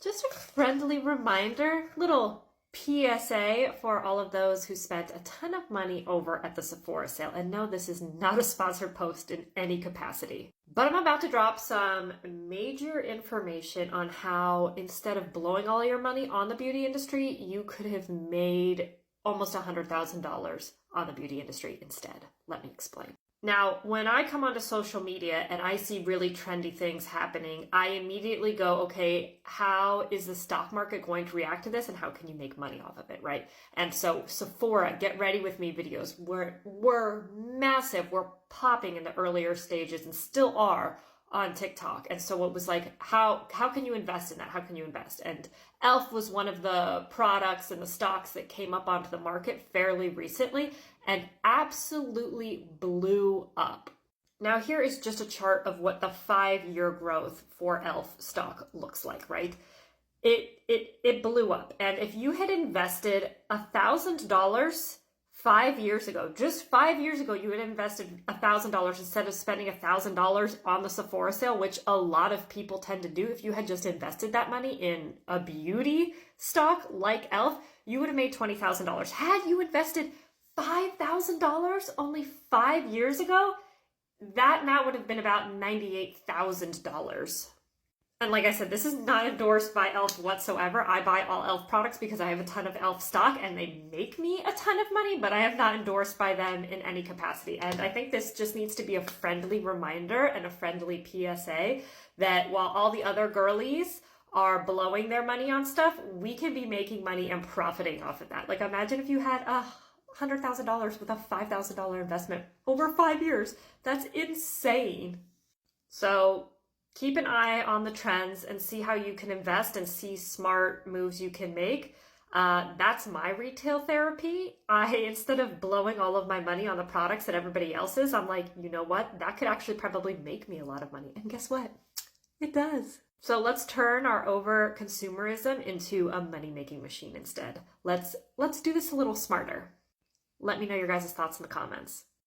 Just a friendly reminder, little PSA for all of those who spent a ton of money over at the Sephora sale. And no, this is not a sponsored post in any capacity. But I'm about to drop some major information on how instead of blowing all your money on the beauty industry, you could have made almost $100,000 on the beauty industry instead. Let me explain. Now, when I come onto social media and I see really trendy things happening, I immediately go, okay, how is the stock market going to react to this and how can you make money off of it, right? And so Sephora, get ready with me videos were massive, were popping in the earlier stages and still are on TikTok. And so it was like, how can you invest in that? How can you invest? And e.l.f. was one of the products and the stocks that came up onto the market fairly recently and absolutely blew up. Now here is just a chart of what the 5-year growth for e.l.f. stock looks like, right? It blew up. And if you had invested $1,000 5 years ago, just 5 years ago, you had invested $1,000 instead of spending $1,000 on the Sephora sale, which a lot of people tend to do. If you had just invested that money in a beauty stock like e.l.f., you would have made $20,000. Had you invested $5,000 only 5 years ago, that now would have been about $98,000. And like I said, this is not endorsed by e.l.f. whatsoever. I buy all e.l.f. products because I have a ton of e.l.f. stock and they make me a ton of money, but I am not endorsed by them in any capacity. And I think this just needs to be a friendly reminder and a friendly PSA that while all the other girlies are blowing their money on stuff, we can be making money and profiting off of that. Like imagine if you had $100,000 with a $5,000 investment over 5 years. That's insane. So keep an eye on the trends and see how you can invest and see smart moves you can make. That's my retail therapy. Instead of blowing all of my money on the products that everybody else is, I'm like, you know what? That could actually probably make me a lot of money. And guess what? It does. So let's turn our over consumerism into a money-making machine instead. Let's do this a little smarter. Let me know your guys' thoughts in the comments.